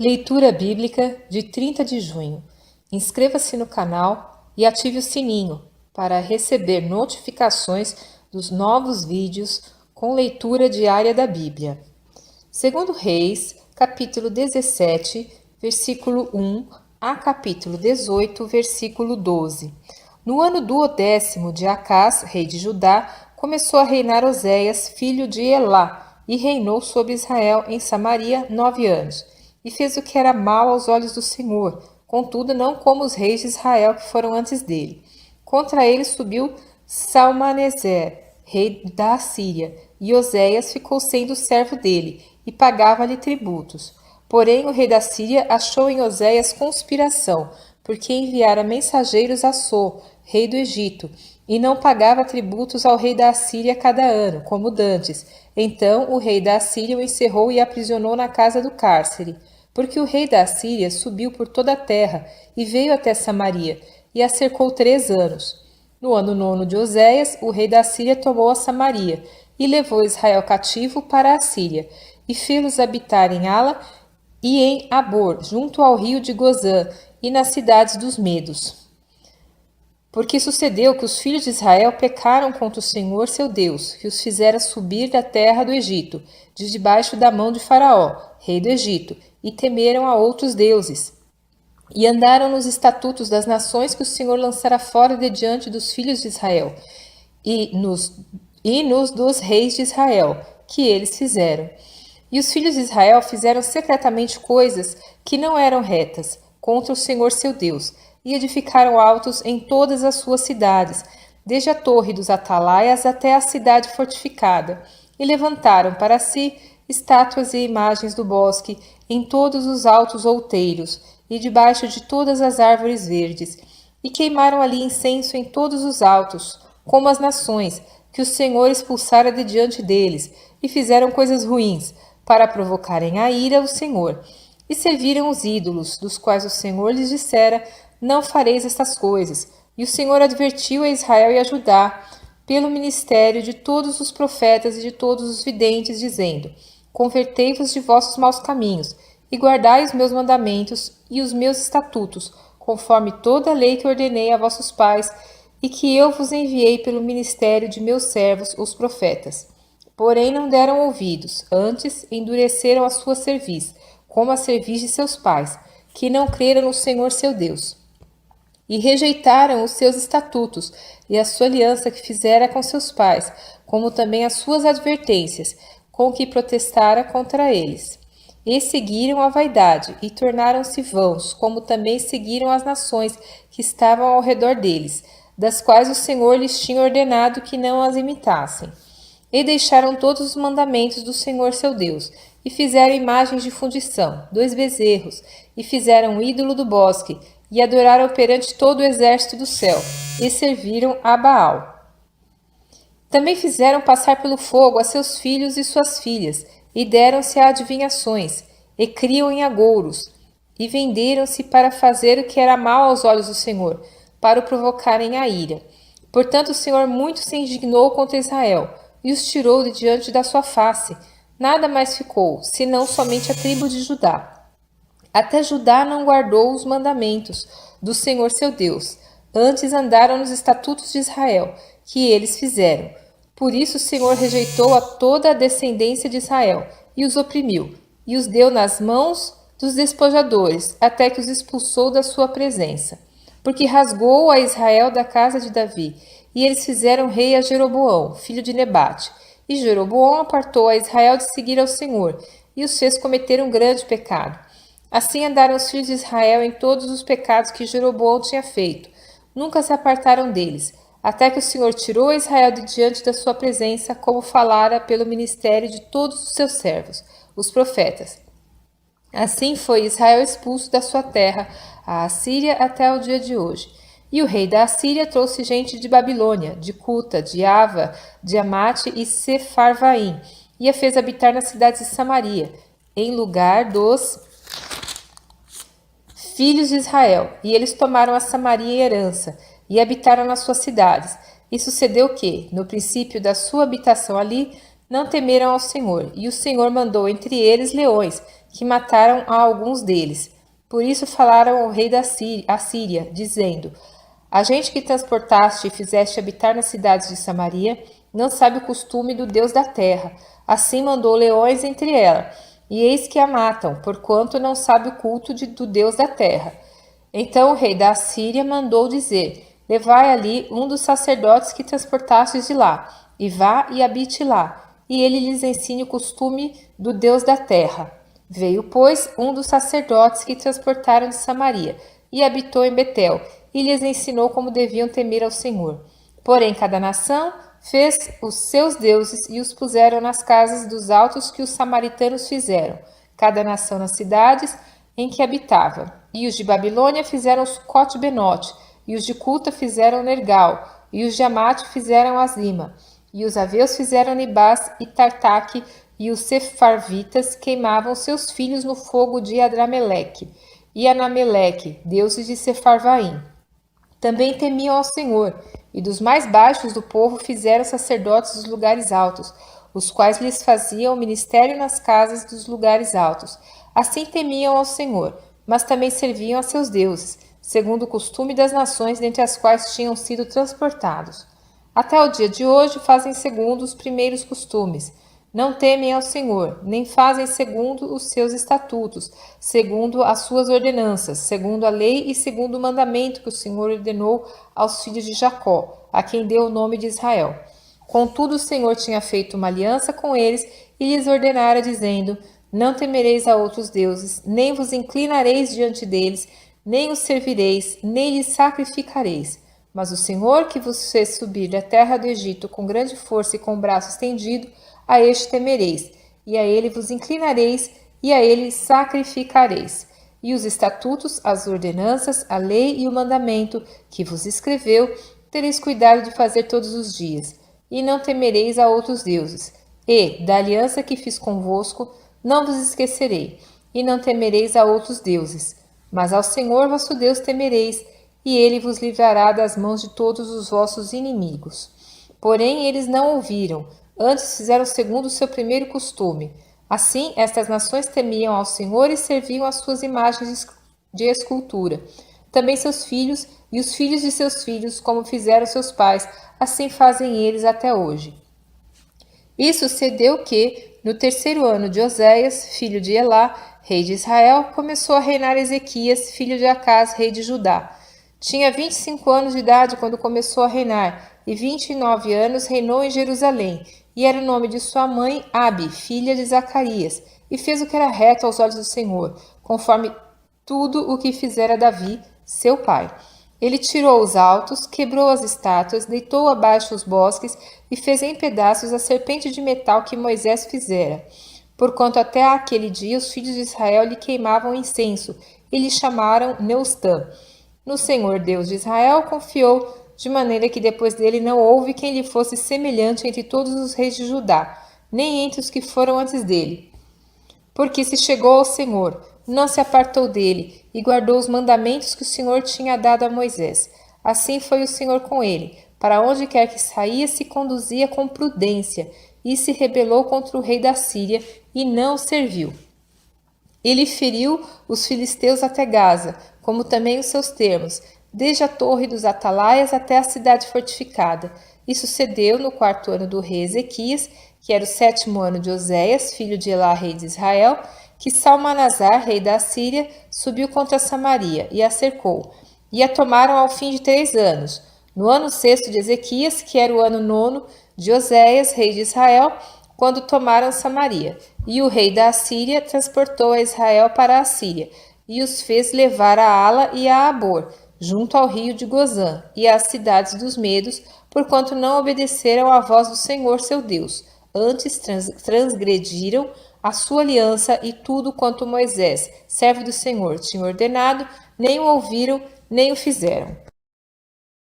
Leitura Bíblica de 30 de junho. Inscreva-se no canal e ative o sininho para receber notificações dos novos vídeos com leitura diária da Bíblia. Segundo Reis, capítulo 17, versículo 1 a capítulo 18, versículo 12. No ano 12º de Acás, rei de Judá, começou a reinar Oséias, filho de Elá, e reinou sobre Israel em Samaria 9 anos. E fez o que era mal aos olhos do Senhor, contudo não como os reis de Israel que foram antes dele. Contra ele subiu Salmaneser, rei da Assíria, e Oséias ficou sendo servo dele, e pagava-lhe tributos. Porém o rei da Síria achou em Oséias conspiração, porque enviara mensageiros a So, rei do Egito, e não pagava tributos ao rei da Assíria cada ano, como dantes. Então o rei da Assíria o encerrou e aprisionou na casa do cárcere. Porque o rei da Assíria subiu por toda a terra e veio até Samaria, e a cercou 3 anos. No ano 9º de Oséias, o rei da Assíria tomou a Samaria, e levou Israel cativo para a Assíria, e fê-los habitar em Ala e em Abor, junto ao rio de Gozã, e nas cidades dos Medos. Porque sucedeu que os filhos de Israel pecaram contra o Senhor seu Deus, que os fizera subir da terra do Egito, de debaixo da mão de Faraó, rei do Egito, e temeram a outros deuses. E andaram nos estatutos das nações que o Senhor lançara fora de diante dos filhos de Israel, e nos dos reis de Israel, que eles fizeram. E os filhos de Israel fizeram secretamente coisas que não eram retas contra o Senhor seu Deus, e edificaram altos em todas as suas cidades, desde a torre dos atalaias até a cidade fortificada, e levantaram para si estátuas e imagens do bosque em todos os altos outeiros, e debaixo de todas as árvores verdes, e queimaram ali incenso em todos os altos, como as nações, que o Senhor expulsara de diante deles, e fizeram coisas ruins, para provocarem a ira o Senhor. E serviram os ídolos, dos quais o Senhor lhes dissera: não fareis estas coisas. E o Senhor advertiu a Israel e a Judá, pelo ministério de todos os profetas e de todos os videntes, dizendo: convertei-vos de vossos maus caminhos, e guardai os meus mandamentos e os meus estatutos, conforme toda a lei que ordenei a vossos pais, e que eu vos enviei pelo ministério de meus servos, os profetas. Porém não deram ouvidos, antes endureceram a sua cerviz, como a cerviz de seus pais, que não creram no Senhor seu Deus. E rejeitaram os seus estatutos e a sua aliança que fizera com seus pais, como também as suas advertências, com que protestara contra eles. E seguiram a vaidade, e tornaram-se vãos, como também seguiram as nações que estavam ao redor deles, das quais o Senhor lhes tinha ordenado que não as imitassem. E deixaram todos os mandamentos do Senhor seu Deus, e fizeram imagens de fundição, 2 bezerros, e fizeram um ídolo do bosque, e adoraram perante todo o exército do céu, e serviram a Baal. Também fizeram passar pelo fogo a seus filhos e suas filhas, e deram-se a adivinhações, e criam em agouros, e venderam-se para fazer o que era mal aos olhos do Senhor, para o provocarem a ira. Portanto o Senhor muito se indignou contra Israel, e os tirou de diante da sua face. Nada mais ficou, senão somente a tribo de Judá. Até Judá não guardou os mandamentos do Senhor seu Deus, antes andaram nos estatutos de Israel, que eles fizeram. Por isso o Senhor rejeitou a toda a descendência de Israel, e os oprimiu, e os deu nas mãos dos despojadores, até que os expulsou da sua presença. Porque rasgou a Israel da casa de Davi, e eles fizeram rei a Jeroboão, filho de Nebate. E Jeroboão apartou a Israel de seguir ao Senhor, e os fez cometer um grande pecado. Assim andaram os filhos de Israel em todos os pecados que Jeroboão tinha feito. Nunca se apartaram deles, até que o Senhor tirou a Israel de diante da sua presença, como falara pelo ministério de todos os seus servos, os profetas. Assim foi Israel expulso da sua terra, a Assíria, até o dia de hoje. E o rei da Assíria trouxe gente de Babilônia, de Cuta, de Ava, de Amate e Sefarvaim, e a fez habitar nas cidades de Samaria, em lugar dos filhos de Israel. E eles tomaram a Samaria em herança, e habitaram nas suas cidades. E sucedeu que, no princípio da sua habitação ali, não temeram ao Senhor, e o Senhor mandou entre eles leões, que mataram a alguns deles. Por isso falaram ao rei da Assíria, dizendo: A gente que transportaste e fizeste habitar nas cidades de Samaria não sabe o costume do Deus da terra. Assim mandou leões entre ela, e eis que a matam, porquanto não sabe o culto do Deus da terra. Então o rei da Assíria mandou dizer: Levai ali um dos sacerdotes que transportastes de lá, e vá e habite lá, e ele lhes ensine o costume do Deus da terra. Veio, pois, um dos sacerdotes que transportaram de Samaria, e habitou em Betel, e lhes ensinou como deviam temer ao Senhor. Porém, cada nação fez os seus deuses e os puseram nas casas dos altos que os samaritanos fizeram, cada nação nas cidades em que habitava. E os de Babilônia fizeram Sucote-Benote, e os de Cuta fizeram Nergal, e os de Amate fizeram Azima, e os aveus fizeram Nibás e Tartaque, e os sefarvitas queimavam seus filhos no fogo de Adrameleque, e Anameleque, deuses de Sefarvaim. Também temiam ao Senhor, e dos mais baixos do povo fizeram sacerdotes dos lugares altos, os quais lhes faziam o ministério nas casas dos lugares altos. Assim temiam ao Senhor, mas também serviam a seus deuses, segundo o costume das nações dentre as quais tinham sido transportados. Até o dia de hoje fazem segundo os primeiros costumes. Não temem ao Senhor, nem fazem segundo os seus estatutos, segundo as suas ordenanças, segundo a lei e segundo o mandamento que o Senhor ordenou aos filhos de Jacó, a quem deu o nome de Israel. Contudo, o Senhor tinha feito uma aliança com eles e lhes ordenara, dizendo: Não temereis a outros deuses, nem vos inclinareis diante deles, nem os servireis, nem lhes sacrificareis. Mas o Senhor, que vos fez subir da terra do Egito com grande força e com o braço estendido, a este temereis, e a ele vos inclinareis, e a ele sacrificareis. E os estatutos, as ordenanças, a lei e o mandamento que vos escreveu, tereis cuidado de fazer todos os dias. E não temereis a outros deuses. E, da aliança que fiz convosco, não vos esquecerei, e não temereis a outros deuses. Mas ao Senhor vosso Deus temereis, e ele vos livrará das mãos de todos os vossos inimigos. Porém, eles não ouviram, antes fizeram segundo o seu primeiro costume. Assim, estas nações temiam ao Senhor e serviam as suas imagens de escultura. Também seus filhos e os filhos de seus filhos, como fizeram seus pais, assim fazem eles até hoje. E sucedeu que, no terceiro ano de Oséias, filho de Elá, rei de Israel, começou a reinar Ezequias, filho de Acás, rei de Judá. Tinha 25 anos de idade quando começou a reinar, e 29 anos reinou em Jerusalém, e era o nome de sua mãe Abi, filha de Zacarias, e fez o que era reto aos olhos do Senhor, conforme tudo o que fizera Davi, seu pai. Ele tirou os altos, quebrou as estátuas, deitou abaixo os bosques e fez em pedaços a serpente de metal que Moisés fizera. Porquanto até aquele dia os filhos de Israel lhe queimavam incenso, e lhe chamaram Neustã. No Senhor Deus de Israel confiou, de maneira que depois dele não houve quem lhe fosse semelhante entre todos os reis de Judá, nem entre os que foram antes dele. Porque se chegou ao Senhor, não se apartou dele, e guardou os mandamentos que o Senhor tinha dado a Moisés. Assim foi o Senhor com ele, para onde quer que saía se conduzia com prudência, e se rebelou contra o rei da Síria, e não o serviu. Ele feriu os filisteus até Gaza, como também os seus termos, desde a torre dos atalaias até a cidade fortificada. E sucedeu no 4º ano do rei Ezequias, que era o 7º ano de Oséias, filho de Elá, rei de Israel, que Salmanasar, rei da Síria, subiu contra Samaria e a cercou. E a tomaram ao fim de 3 anos. No ano 6º de Ezequias, que era o ano 9º de Oséias, rei de Israel, quando tomaram Samaria. E o rei da Assíria transportou a Israel para a Síria, e os fez levar a Ala e a Abor, junto ao rio de Gozã, e às cidades dos Medos, porquanto não obedeceram à voz do Senhor seu Deus, antes transgrediram a sua aliança e tudo quanto Moisés, servo do Senhor, tinha ordenado, nem o ouviram, nem o fizeram.